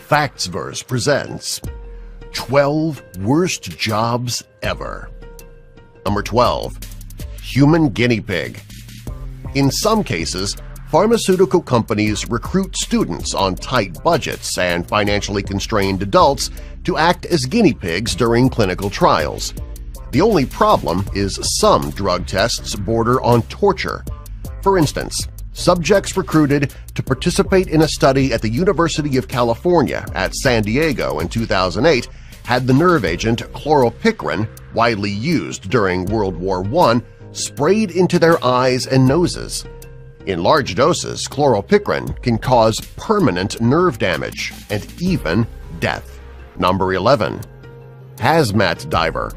Factsverse presents 12 Worst Jobs Ever. Number 12. Human Guinea Pig. In some cases, pharmaceutical companies recruit students on tight budgets and financially constrained adults to act as guinea pigs during clinical trials. The only problem is some drug tests border on torture. For instance, subjects recruited to participate in a study at the University of California at San Diego in 2008 had the nerve agent chloropicrin, widely used during World War I, sprayed into their eyes and noses. In large doses, chloropicrin can cause permanent nerve damage and even death. Number 11. Hazmat Diver.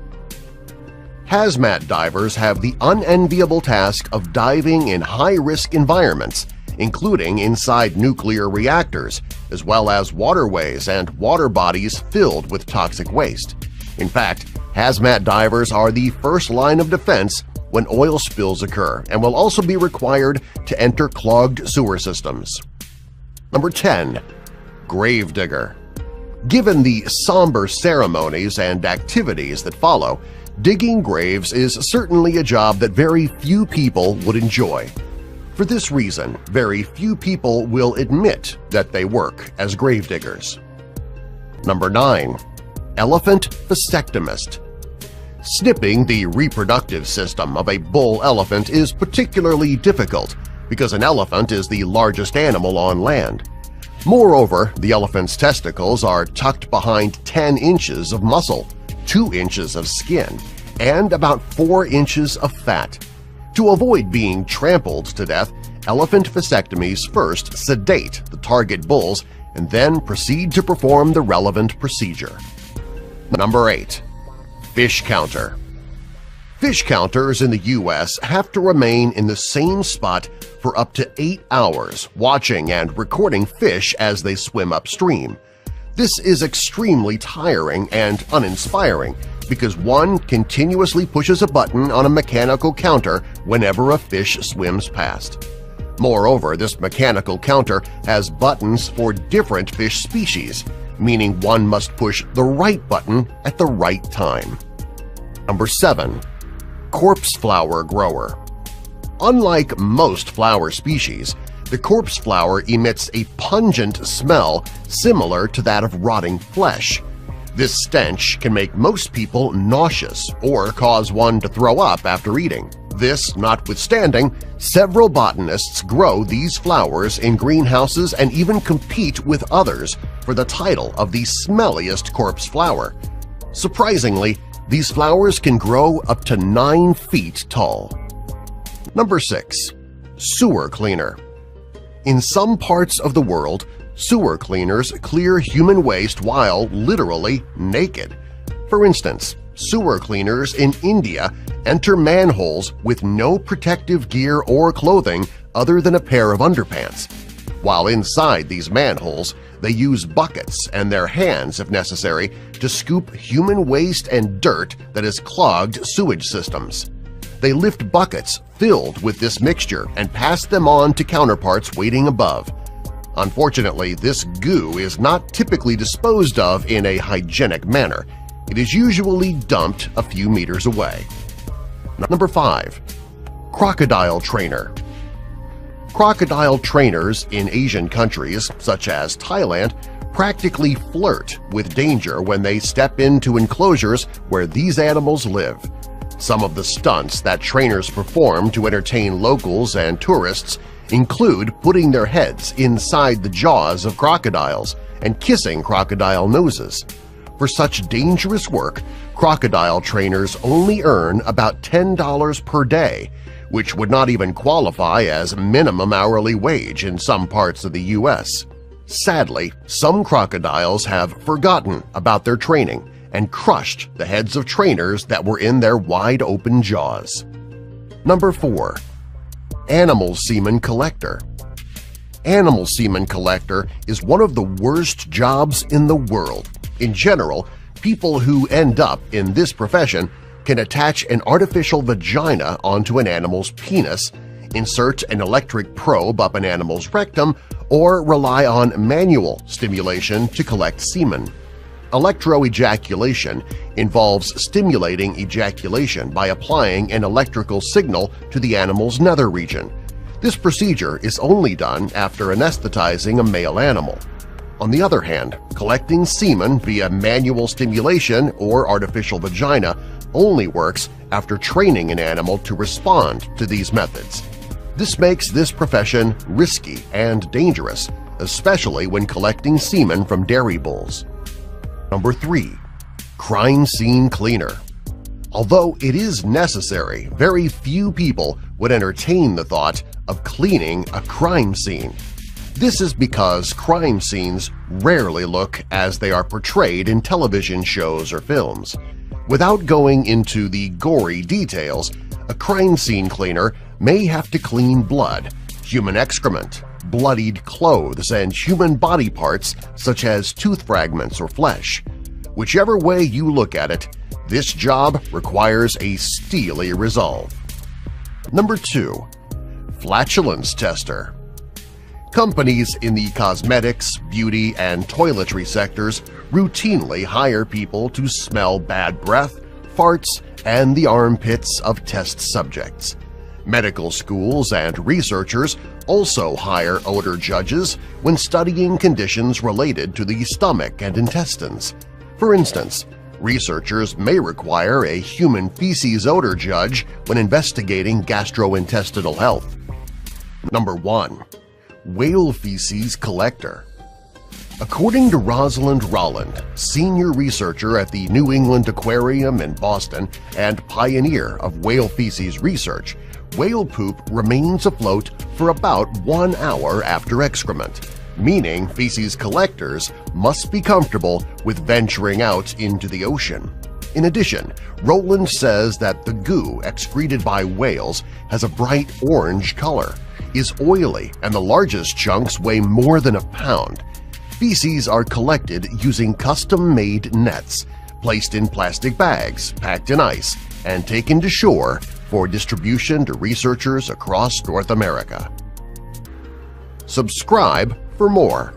Hazmat divers have the unenviable task of diving in high-risk environments, including inside nuclear reactors, as well as waterways and water bodies filled with toxic waste. In fact, hazmat divers are the first line of defense when oil spills occur and will also be required to enter clogged sewer systems. Number 10. Gravedigger. Given the somber ceremonies and activities that follow, digging graves is certainly a job that very few people would enjoy. For this reason, very few people will admit that they work as gravediggers. Number 9. Elephant Vasectomist. Snipping the reproductive system of a bull elephant is particularly difficult because an elephant is the largest animal on land. Moreover, the elephant's testicles are tucked behind 10 inches of muscle, 2 inches of skin, and about 4 inches of fat. To avoid being trampled to death, elephant vasectomies first sedate the target bulls and then proceed to perform the relevant procedure. Number 8. Fish Counter. Fish counters in the U.S. have to remain in the same spot for up to 8 hours, watching and recording fish as they swim upstream. This is extremely tiring and uninspiring because one continuously pushes a button on a mechanical counter whenever a fish swims past. Moreover, this mechanical counter has buttons for different fish species, meaning one must push the right button at the right time. Number 7. Corpse Flower Grower. Unlike most flower species, the corpse flower emits a pungent smell similar to that of rotting flesh. This stench can make most people nauseous or cause one to throw up after eating. This notwithstanding, several botanists grow these flowers in greenhouses and even compete with others for the title of the smelliest corpse flower. Surprisingly, these flowers can grow up to 9 feet tall. Number 6. Sewer Cleaner. In some parts of the world, sewer cleaners clear human waste while literally naked. For instance, sewer cleaners in India enter manholes with no protective gear or clothing other than a pair of underpants. While inside these manholes, they use buckets and their hands, if necessary, to scoop human waste and dirt that has clogged sewage systems. They lift buckets filled with this mixture and pass them on to counterparts waiting above. Unfortunately, this goo is not typically disposed of in a hygienic manner. It is usually dumped a few meters away. Number 5. Crocodile Trainer. Crocodile trainers in Asian countries, such as Thailand, practically flirt with danger when they step into enclosures where these animals live. Some of the stunts that trainers perform to entertain locals and tourists include putting their heads inside the jaws of crocodiles and kissing crocodile noses. For such dangerous work, crocodile trainers only earn about $10 per day, which would not even qualify as minimum hourly wage in some parts of the U.S. Sadly, some crocodiles have forgotten about their training and crushed the heads of trainers that were in their wide-open jaws. Number 4. Animal Semen Collector. Animal semen collector is one of the worst jobs in the world. In general, people who end up in this profession can attach an artificial vagina onto an animal's penis, insert an electric probe up an animal's rectum, or rely on manual stimulation to collect semen. Electroejaculation involves stimulating ejaculation by applying an electrical signal to the animal's nether region. This procedure is only done after anesthetizing a male animal. On the other hand, collecting semen via manual stimulation or artificial vagina only works after training an animal to respond to these methods. This makes this profession risky and dangerous, especially when collecting semen from dairy bulls. Number 3. Crime Scene Cleaner. Although it is necessary, very few people would entertain the thought of cleaning a crime scene. This is because crime scenes rarely look as they are portrayed in television shows or films. Without going into the gory details, a crime scene cleaner may have to clean blood, human excrement, bloodied clothes, and human body parts such as tooth fragments or flesh. Whichever way you look at it, this job requires a steely resolve. Number 2. Flatulence Tester. Companies in the cosmetics, beauty, and toiletry sectors routinely hire people to smell bad breath, farts, and the armpits of test subjects. Medical schools and researchers also hire odor judges when studying conditions related to the stomach and intestines. For instance, researchers may require a human feces odor judge when investigating gastrointestinal health. Number 1. Whale Feces Collector. According to Rosalind Rolland, senior researcher at the New England Aquarium in Boston and pioneer of whale feces research, whale poop remains afloat for about 1 hour after excrement, meaning feces collectors must be comfortable with venturing out into the ocean. In addition, Rolland says that the goo excreted by whales has a bright orange color, is oily, and the largest chunks weigh more than a pound. Feces are collected using custom-made nets, placed in plastic bags, packed in ice, and taken to shore for distribution to researchers across North America. Subscribe for more.